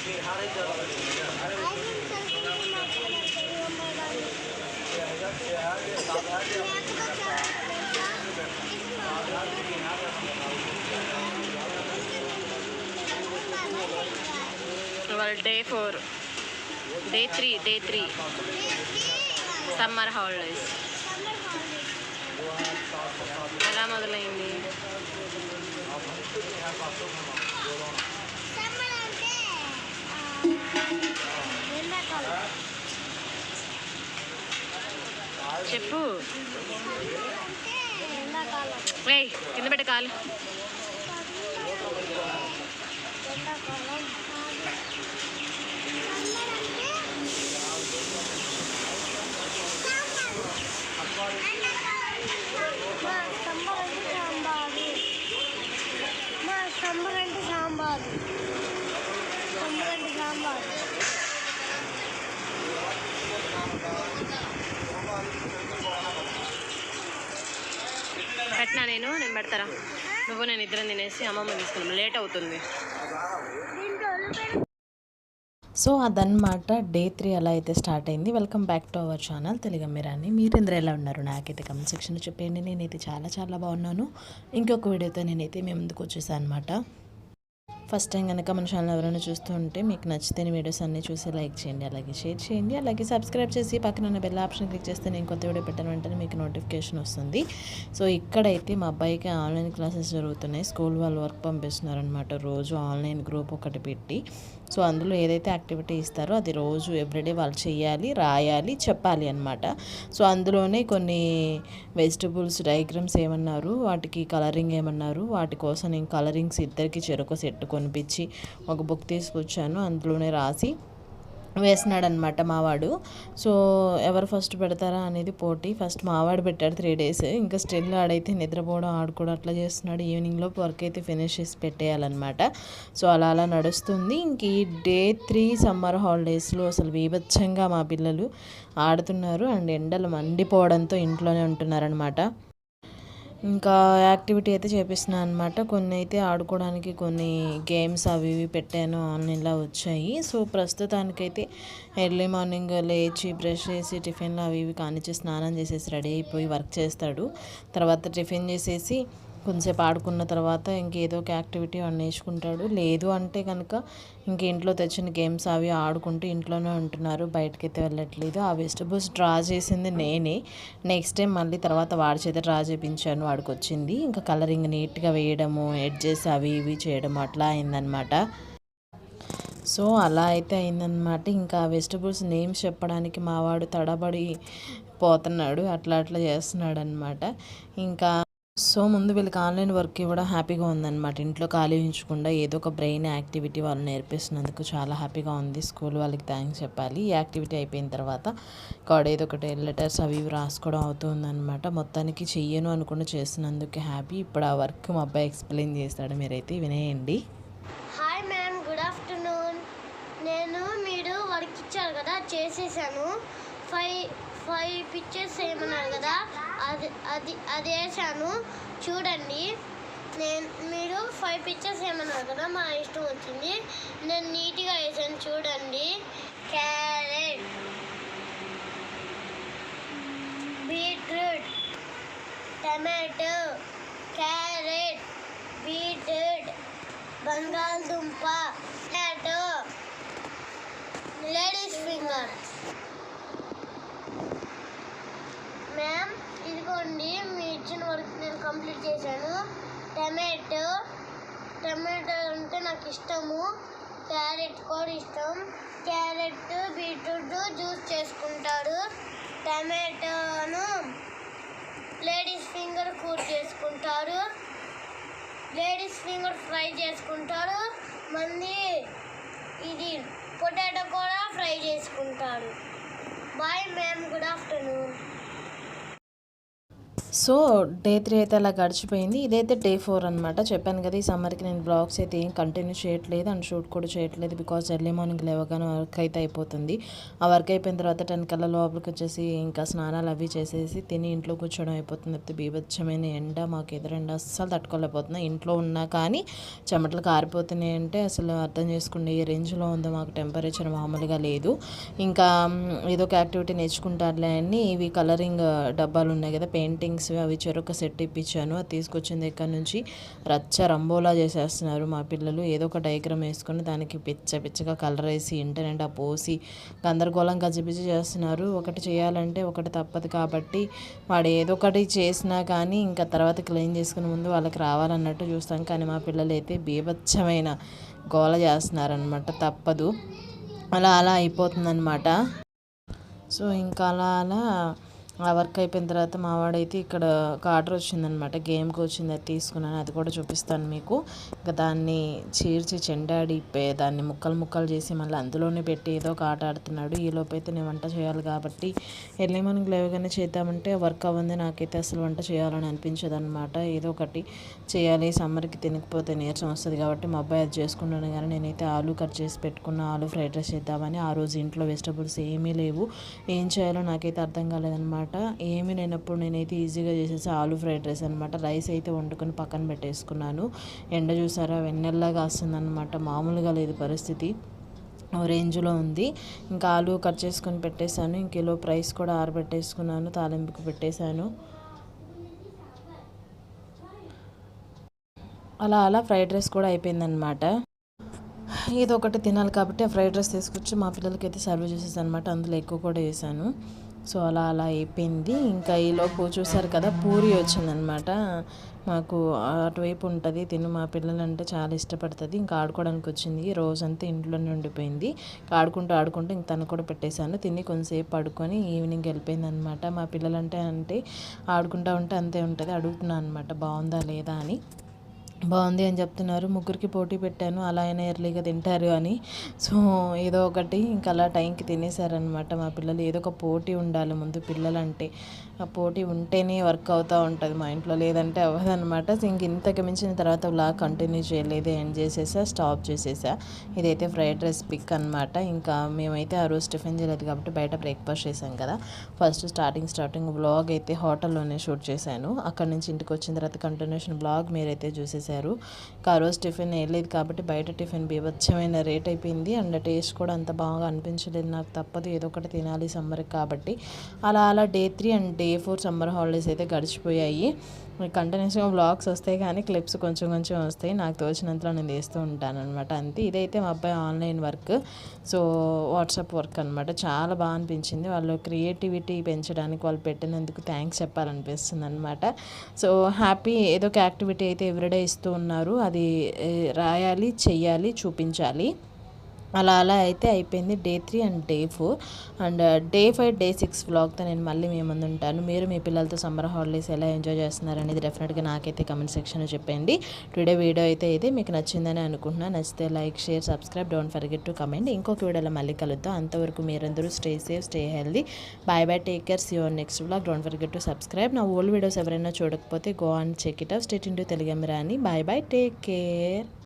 Day 4 day 3 summer holidays ఎలా మొదలైంది? చెప్పు. కింద పెట్ట కాలు. పెట్టినా నేను పెడతారా? నువ్వు నేను ఇద్దరం తినేసి అమ్మమ్మ తీసుకున్నాం, లేట్ అవుతుంది. సో అదనమాట డే 3 అలా అయితే స్టార్ట్ అయింది. Welcome back to our channel Telugu మీరాని. మీరందరూ ఎలా ఉన్నారు? నాకైతే కమెంట్ సెక్షన్లో చెప్పండి. నేనైతే చాలా బాగున్నాను. ఇంకొక వీడియోతో నేనైతే మీ ముందుకు వచ్చేసాను అనమాట. ఫస్ట్ టైం కనుక మన ఛానల్ ఎవరైనా చూస్తూ ఉంటే మీకు నచ్చితే వీడియోస్ అన్నీ చూసి లైక్ చేయండి, అలాగే షేర్ చేయండి, అలాగే సబ్స్క్రైబ్ చేసి పక్కన ఉన్న బెల్ ఆప్షన్ క్లిక్ చేస్తే నేను కొత్త వీడియో పెట్టిన వెంటనే మీకు నోటిఫికేషన్ వస్తుంది. సో ఇక్కడైతే మా అబ్బాయికి ఆన్లైన్ క్లాసెస్ జరుగుతున్నాయి. స్కూల్ వాళ్ళు వర్క్ పంపిస్తున్నారనమాట. రోజు ఆన్లైన్ గ్రూప్ ఒకటి పెట్టి, సో అందులో ఏదైతే యాక్టివిటీ ఇస్తారో అది రోజు ఎవ్రీడే వాళ్ళు చేయాలి, రాయాలి, చెప్పాలి అనమాట. సో అందులోనే కొన్ని వెజిటబుల్స్ డయాగ్రామ్స్ ఏమన్నారు, వాటికి కలరింగ్ ఏమన్నారు, వాటి కోసం నేను కలరింగ్స్ ఇద్దరికి చెరొక సెట్ కొనిపించి ఒక బుక్ తీసుకొచ్చాను. అందులోనే రాసి వేసినాడనమాట మావాడు. సో ఎవరు ఫస్ట్ పెడతారా అనేది పోటీ. ఫస్ట్ మావాడు పెట్టాడు 3 days. ఇంకా స్టిల్ ఆడైతే నిద్రపోవడం, ఆడుకోవడం అట్లా చేస్తున్నాడు. ఈవినింగ్లో వర్క్ అయితే ఫినిష్ చేసి పెట్టేయాలన్నమాట. సో అలా నడుస్తుంది. ఇంక ఈ డే 3 సమ్మర్ హాలిడేస్లో అసలు బీభత్సంగా మా పిల్లలు ఆడుతున్నారు. అండ్ ఎండలు మండిపోవడంతో ఇంట్లోనే ఉంటున్నారనమాట. ఇంకా యాక్టివిటీ అయితే చేపిస్తున్నాను అనమాట. కొన్ని అయితే ఆడుకోవడానికి కొన్ని గేమ్స్ అవి ఇవి పెట్టాను, ఆన్లైన్లో వచ్చాయి. సో ప్రస్తుతానికైతే ఎర్లీ మార్నింగ్ లేచి బ్రష్ చేసి టిఫిన్లు అవి ఇవి కానిచ్చి స్నానం చేసేసి రెడీ అయిపోయి వర్క్ చేస్తాడు. తర్వాత టిఫిన్ చేసేసి కొంచెంసేపు ఆడుకున్న తర్వాత ఇంకేదో ఒక యాక్టివిటీ నేర్చుకుంటాడు. లేదు అంటే కనుక ఇంక ఇంట్లో తెచ్చిన గేమ్స్ అవి ఆడుకుంటూ ఇంట్లోనే ఉంటున్నారు, బయటకైతే వెళ్ళట్లేదు. ఆ వెజిటబుల్స్ డ్రా చేసింది నేనే. నెక్స్ట్ టైం మళ్ళీ తర్వాత వాడి చేత డ్రా చేయించాను, వాడికి వచ్చింది. ఇంకా కలరింగ్ నీట్గా వేయడము, ఎడ్జెస్ అవి ఇవి చేయడము అట్లా అయిందనమాట. సో అలా అయితే అయిందనమాట. ఇంకా వెజిటబుల్స్ నేమ్స్ చెప్పడానికి మావాడు తడబడి పోతున్నాడు, అట్లా చేస్తున్నాడు అనమాట. ఇంకా సో ముందు వీళ్ళకి ఆన్లైన్ వర్క్ కూడా హ్యాపీగా ఉందన్నమాట. ఇంట్లో ఖాళీ ఉంచకుండా ఏదో ఒక బ్రెయిన్ యాక్టివిటీ వాళ్ళు నేర్పిస్తున్నందుకు చాలా హ్యాపీగా ఉంది. స్కూల్ వాళ్ళకి థ్యాంక్స్ చెప్పాలి. ఈ యాక్టివిటీ అయిపోయిన తర్వాత ఏదో ఒకటి లెటర్స్ అవి ఇవి రాసుకోవడం అవుతుందన్నమాట. మొత్తానికి చెయ్యను అనుకుండా చేస్తున్నందుకు హ్యాపీ. ఇప్పుడు ఆ వర్క్ మా అబ్బాయి ఎక్స్ప్లెయిన్ చేస్తాడు, మీరైతే వినేయండి. Hi ma'am, good afternoon. మీరు వర్క్ ఇచ్చారు కదా, చేసేసాను. 5 పిక్చర్స్ ఏమన్నారు కదా, అది వేసాను చూడండి. మీరు 5 పిక్చర్స్ ఏమన్నారు కదా, మా ఇష్టం వచ్చింది. నేను నీట్గా వేసాను చూడండి. Carrot, beetroot, tomato, carrot, beetroot, బంగాళదుంప, టమాటో, లేడీస్ ఫింగర్. మ్యామ్ ఇదిగోండి, మీ ఇచ్చిన వర్క్ నేను కంప్లీట్ చేశాను. టమాటో అంటే నాకు ఇష్టము, క్యారెట్ కూడా ఇష్టం. క్యారెట్ బీట్రూట్ జ్యూస్ చేసుకుంటాడు. టమాటోను లేడీస్ ఫింగర్ కూర చేసుకుంటారు. లేడీస్ ఫింగర్ ఫ్రై చేసుకుంటారు. మళ్ళీ ఇది పొటాటో కూడా ఫ్రై చేసుకుంటాడు. Bye ma'am, good afternoon. So day 3 అయితే అలా గడిచిపోయింది. ఇదైతే డే 4 అనమాట. చెప్పాను కదా ఈ సమ్మర్కి నేను బ్లాగ్స్ అయితే ఏం కంటిన్యూ చేయట్లేదు అండ్ షూట్ కూడా చేయట్లేదు. బికాజ్ ఎర్లీ మార్నింగ్ లేవగానే వర్క్ అయితే అయిపోతుంది. ఆ వర్క్ అయిపోయిన తర్వాత 10 కల్లా లోపలికి వచ్చేసి ఇంకా స్నానాలు అవి చేసేసి తిని ఇంట్లో కూర్చోవడం అయిపోతుంది. అయితే బీభత్సమైన ఎండ, మాకు ఎదురెండ అస్సలు తట్టుకోలేకపోతున్నా. ఇంట్లో ఉన్నా కానీ చెమటలు కారిపోతున్నాయి అంటే అసలు అర్థం చేసుకోండి ఏ రేంజ్లో ఉందో మాకు టెంపరేచర్ మామూలుగా లేదు. ఇంకా ఏదో ఒక యాక్టివిటీ నేర్చుకుంటారులే అని ఇవి కలరింగ్ డబ్బాలు ఉన్నాయి కదా పెయింటింగ్స్ అవి చెరొక సెట్ ఇప్పించాను. అది తీసుకొచ్చిన దగ్గర నుంచి రచ్చ రంబోలా చేసేస్తున్నారు మా పిల్లలు. ఏదో ఒక డయాగ్రామ్ వేసుకొని దానికి పిచ్చగా కలర్ వేసి ఇంటర్నెట్ పోసి గందరగోళం గజిబిజి చేస్తున్నారు. ఒకటి చేయాలంటే ఒకటి తప్పదు కాబట్టి వాడు ఏదో ఒకటి చేసినా కానీ ఇంకా తర్వాత క్లీన్ చేసుకుని ముందు వాళ్ళకి రావాలన్నట్టు చూస్తాం. కానీ మా పిల్లలు అయితే బీభత్సమైన గోల చేస్తున్నారనమాట. తప్పదు, అలా అయిపోతుందన్నమాట. సో ఇంకా అలా ఆ వర్క్ అయిపోయిన తర్వాత మా వాడైతే ఇక్కడ ఒక ఆర్డర్ వచ్చిందనమాట, గేమ్కి వచ్చింది. అది తీసుకున్నాను, అది కూడా చూపిస్తాను మీకు. ఇంకా దాన్ని చీల్చి చెండాడి దాన్ని ముక్కలు చేసి మళ్ళీ అందులోనే పెట్టి ఏదో ఒక ఆట ఆడుతున్నాడు. ఈలోపు అయితే నేను వంట చేయాలి కాబట్టి ఎర్లీ మార్నింగ్ లేవగానే చేద్దామంటే వర్క్ అవ్వంది. నాకైతే అసలు వంట చేయాలని అనిపించదు అనమాట. ఏదో ఒకటి చేయాలి, సమ్మర్కి తినకపోతే నీరసం వస్తుంది కాబట్టి మా అబ్బాయి అది చేసుకున్నాను. కానీ నేనైతే ఆలు కట్ చేసి పెట్టుకున్న, ఆలు ఫ్రైడ్ రైస్ చేద్దామని. ఆ రోజు ఇంట్లో వెజిటబుల్స్ ఏమీ లేవు, ఏం చేయాలో నాకైతే అర్థం కాలేదన్నమాట. ఏమీ లేనప్పుడు నేనైతే ఈజీగా చేసేసి ఆలు ఫ్రైడ్ రైస్ అనమాట. రైస్ అయితే వండుకొని పక్కన పెట్టేసుకున్నాను. ఎండ చూసారా వెన్నెల్లాగా వస్తుందన్నమాట, మామూలుగా లేదు పరిస్థితి, రేంజ్లో ఉంది. ఇంకా ఆలు కట్ చేసుకొని పెట్టేశాను. ఇంకేలో రైస్ కూడా ఆరబెట్టేసుకున్నాను, తాలింపుకి పెట్టేశాను. అలా ఫ్రైడ్ రైస్ కూడా అయిపోయిందనమాట. ఏదో ఒకటి తినాలి కాబట్టి ఆ ఫ్రైడ్ రైస్ తీసుకొచ్చి మా పిల్లలకి అయితే సర్వ్ చేసేసాను అనమాట. అందులో ఎక్కువ కూడా వేసాను. సో అలా అయిపోయింది. ఇంకా ఈలోపు చూసారు కదా పూరి వచ్చిందనమాట. మాకు అటువైపు ఉంటుంది తిను, మా పిల్లలంటే చాలా ఇష్టపడుతుంది. ఇంకా ఆడుకోవడానికి వచ్చింది. రోజంతా ఇంట్లోనే ఉండిపోయింది. ఆడుకుంటూ ఇంక తను కూడా పెట్టేశాను. తిని కొంతసేపు పడుకొని ఈవినింగ్ వెళ్ళిపోయింది అనమాట. మా పిల్లలంటే ఆడుకుంటూ ఉంటే అంతే ఉంటుంది. అడుగుతున్నాను అనమాట బాగుందా లేదా అని. బాగుంది అని చెప్తున్నారు. ముగ్గురికి పోటీ పెట్టాను, అలా అయినా ఎర్లీగా తింటారు అని. సో ఏదో ఒకటి ఇంకా అలా టైంకి తినేసారనమాట మా పిల్లలు. ఏదో ఒక పోటీ ఉండాలి ముందు పిల్లలంటే, ఆ పోటీ ఉంటేనే వర్క్ అవుతూ ఉంటుంది మా ఇంట్లో, లేదంటే అవ్వదనమాట. ఇంక ఇంతకు మించిన తర్వాత వ్లాగ్ కంటిన్యూ చేయలేదు, ఎండ్ చేసేసా, స్టాప్ చేసేసా. ఇదైతే ఫ్రైడ్ రైస్ పిక్ అనమాట. ఇంకా మేమైతే ఆ రోజు టిఫిన్ చేయలేదు కాబట్టి బయట బ్రేక్ఫాస్ట్ చేసాం కదా. ఫస్ట్ స్టార్టింగ్ వ్లాగ్ అయితే హోటల్లోనే షూట్ చేశాను. అక్కడ నుంచి ఇంటికి వచ్చిన తర్వాత కంటిన్యూషన్ వ్లాగ్ మీరైతే చూసేసారు. ఆ రోజు టిఫిన్ వేయలేదు కాబట్టి బయట టిఫిన్ బీభత్సమైన రేట్ అయిపోయింది. అండ్ టేస్ట్ కూడా అంత బాగా అనిపించలేదు. నాకు తప్పదు, ఏదో ఒకటి తినాలి సమ్మర్కి కాబట్టి. అలా day 3 and day 4 summer holidays అయితే గడిచిపోయాయి. కంటిన్యూస్గా వ్లాగ్స్ వస్తాయి కానీ క్లిప్స్ కొంచెం వస్తాయి. నాకు తోచినంతలో నేను తీస్తూ ఉంటాను అనమాట, అంతే. ఇదైతే మా అబ్బాయి online work, so WhatsApp work అనమాట. చాలా బాగా అనిపించింది. వాళ్ళు క్రియేటివిటీ పెంచడానికి వాళ్ళు పెట్టినందుకు థ్యాంక్స్ చెప్పాలనిపిస్తుంది అనమాట. సో హ్యాపీ, ఏదో ఒక యాక్టివిటీ అయితే ఎవ్రీడే ఇస్తూ ఉన్నారు. అది రాయాలి, చెయ్యాలి, చూపించాలి. అలా అయితే అయిపోయింది day 3 and day 4. And day 5 day 6 వ్లాగ్తో నేను మళ్ళీ మీ ముందు ఉంటాను. మీరు మీ పిల్లలతో సమ్మర్ హాలిడేస్ ఎలా ఎంజాయ్ చేస్తున్నారు అనేది డెఫినెట్గా నాకైతే కమెంట్ సెక్షన్లో చెప్పండి. టుడే వీడియో అయితే మీకు నచ్చిందని అనుకుంటున్నాను. నచ్చితే like, share, subscribe, don't forget to comment. ఇంకొక వీడియోలో మళ్ళీ కలుద్దాం. అంతవరకు మీరందరూ stay safe, stay healthy. Bye, take care, see you on next vlog. Don't forget to subscribe. నా ఓల్డ్ వీడియోస్ ఎవరైనా చూడకపోతే go and check it out. Stay tuned to Telugu అమ్మిరాని. Bye, take care.